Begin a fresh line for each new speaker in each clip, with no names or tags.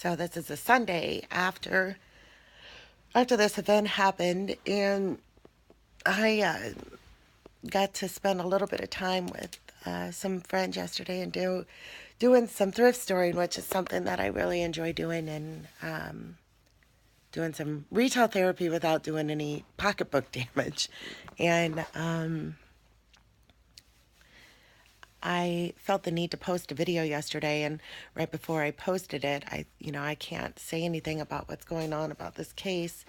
So this is a Sunday after this event happened, and I got to spend a little bit of time with some friends yesterday and doing some thrift storing, which is something that I really enjoy doing, and doing some retail therapy without doing any pocketbook damage. And I felt the need to post a video yesterday, and right before I posted it, I can't say anything about what's going on about this case,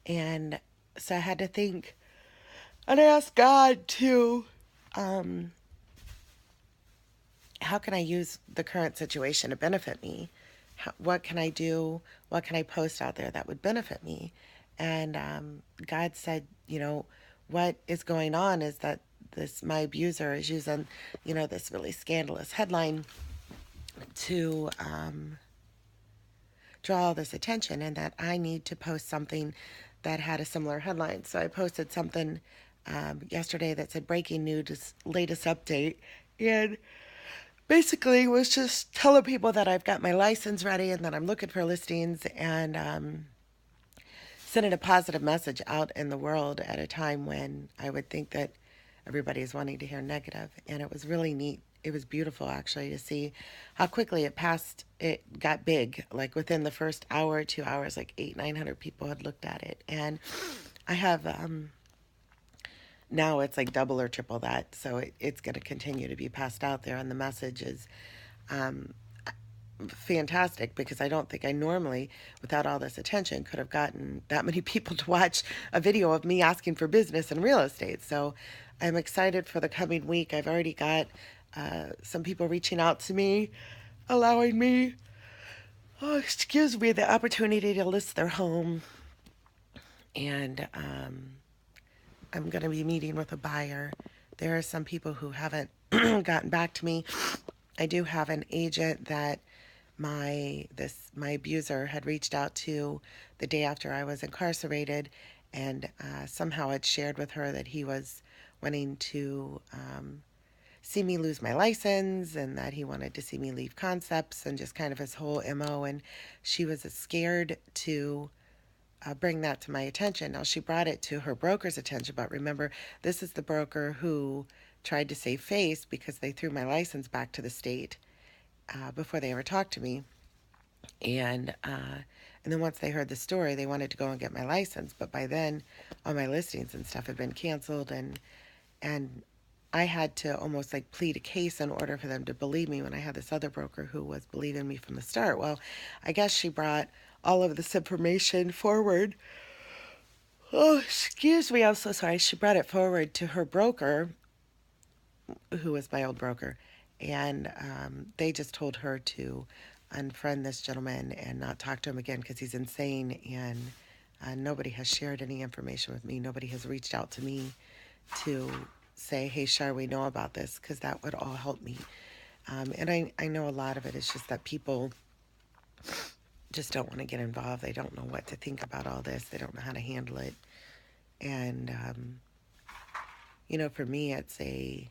and so I had to think, and I asked God to, um, how can I use the current situation to benefit me? What can I do? What can I post out there that would benefit me? And God said, what is going on is that my abuser is using, this really scandalous headline to draw all this attention, and that I need to post something that had a similar headline. So I posted something yesterday that said breaking news, latest update, and basically was just telling people that I've got my license ready and that I'm looking for listings, and sending a positive message out in the world at a time when I would think that everybody is wanting to hear negative. And it was really neat. It was beautiful, actually, to see how quickly it passed. It got big. Like within the first hour, 2 hours, like 900 people had looked at it. And I have, now it's like double or triple that. So it's going to continue to be passed out there. And the message is um, fantastic, because I don't think I normally, without all this attention, could have gotten that many people to watch a video of me asking for business in real estate. So I'm excited for the coming week. I've already got some people reaching out to me, allowing me, the opportunity to list their home. And I'm going to be meeting with a buyer. There are some people who haven't gotten back to me. I do have an agent that my abuser had reached out to the day after I was incarcerated, and somehow had shared with her that he was wanting to see me lose my license, and that he wanted to see me leave Concepts, and just kind of his whole MO. And she was scared to bring that to my attention. Now, she brought it to her broker's attention, but remember, this is the broker who tried to save face because they threw my license back to the state before they ever talked to me. And then once they heard the story, they wanted to go and get my license. But by then, all my listings and stuff had been canceled, and I had to almost like plead a case in order for them to believe me, when I had this other broker who was believing me from the start. Well, I guess she brought all of this information forward. Oh, excuse me, I'm so sorry. She brought it forward to her broker, who was my old broker, and they just told her to unfriend this gentleman and not talk to him again, because he's insane. And nobody has shared any information with me. Nobody has reached out to me to say, hey, Shar, we know about this, because that would all help me. And I know a lot of it is just that people just don't want to get involved. They don't know what to think about all this. They don't know how to handle it. And, for me, it's a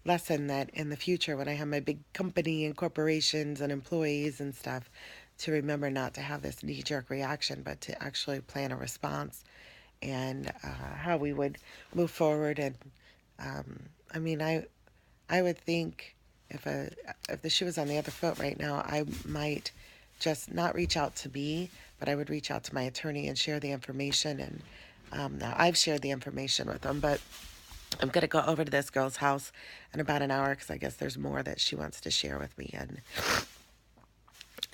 lesson that in the future, when I have my big company and corporations and employees and stuff, to remember not to have this knee-jerk reaction, but to actually plan a response, and how we would move forward. And I would think, if the shoe was on the other foot right now, I might just not reach out to me, but I would reach out to my attorney and share the information. And now I've shared the information with them, but I'm going to go over to this girl's house in about an hour, because I guess there's more that she wants to share with me. And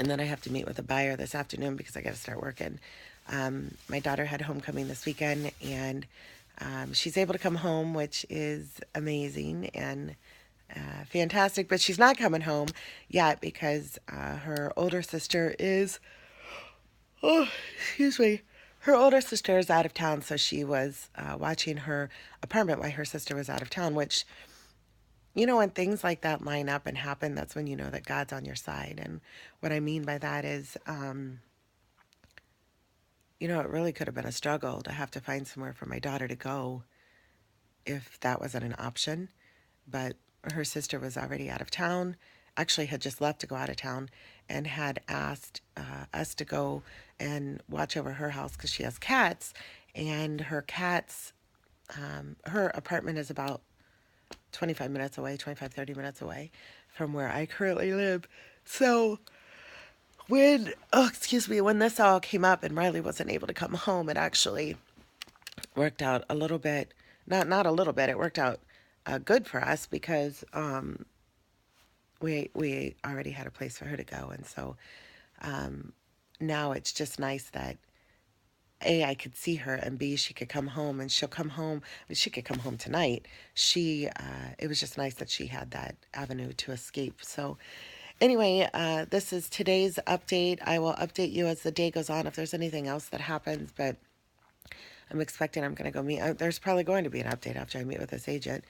then I have to meet with a buyer this afternoon, because I got to start working. My daughter had homecoming this weekend, and she's able to come home, which is amazing and fantastic. But she's not coming home yet, because her older sister is, her older sister is out of town. So she was watching her apartment while her sister was out of town, which, when things like that line up and happen, that's when you know that God's on your side. And what I mean by that is, it really could have been a struggle to have to find somewhere for my daughter to go if that wasn't an option. But her sister was already out of town, actually had just left to go out of town, and had asked us to go and watch over her house because she has cats, and her apartment is about 25 minutes away, 25, 30 minutes away from where I currently live. So when this all came up and Riley wasn't able to come home, it actually worked out a little bit, not a little bit, it worked out good for us because we already had a place for her to go. And so now it's just nice that A, I could see her, and B, she could come home, and she'll come home. She could come home tonight. It was just nice that she had that avenue to escape. So, anyway, this is today's update. I will update you as the day goes on if there's anything else that happens, but I'm expecting I'm going to go meet. There's probably going to be an update after I meet with this agent,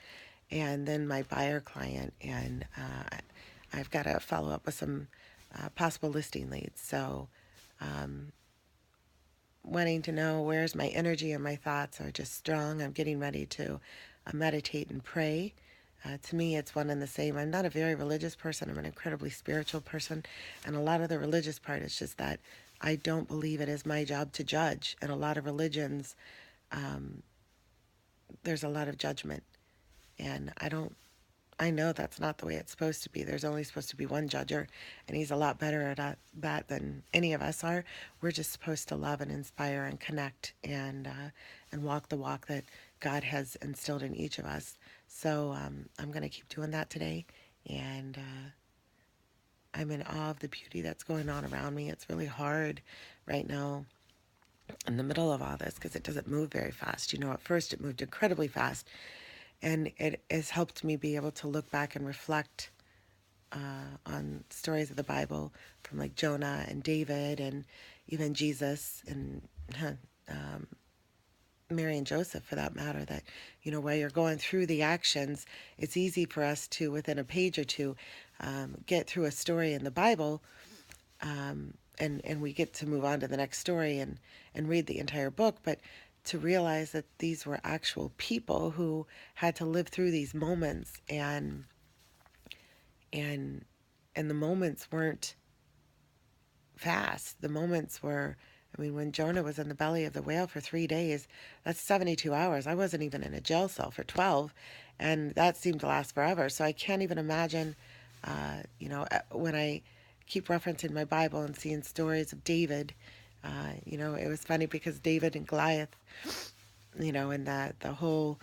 and then my buyer client, and I've got to follow up with some possible listing leads. So, wanting to know where's my energy and my thoughts are just strong. I'm getting ready to meditate and pray. To me, it's one and the same. I'm not a very religious person. I'm an incredibly spiritual person. And a lot of the religious part is just that I don't believe it is my job to judge. And a lot of religions, there's a lot of judgment. And I know that's not the way it's supposed to be. There's only supposed to be one judger, and he's a lot better at that than any of us are. We're just supposed to love and inspire and connect and walk the walk that God has instilled in each of us. So I'm going to keep doing that today, and I'm in awe of the beauty that's going on around me. It's really hard right now in the middle of all this because it doesn't move very fast. You know, at first it moved incredibly fast, and it has helped me be able to look back and reflect on stories of the Bible from like Jonah and David and even Jesus and Mary and Joseph for that matter, that, you know, while you're going through the actions, it's easy for us to, within a page or two, get through a story in the Bible, and we get to move on to the next story and read the entire book, but to realize that these were actual people who had to live through these moments, and the moments weren't fast. The moments were, I mean, when Jonah was in the belly of the whale for 3 days, that's 72 hours. I wasn't even in a jail cell for 12, and that seemed to last forever. So I can't even imagine, when I keep referencing my Bible and seeing stories of David, it was funny because David and Goliath, and the whole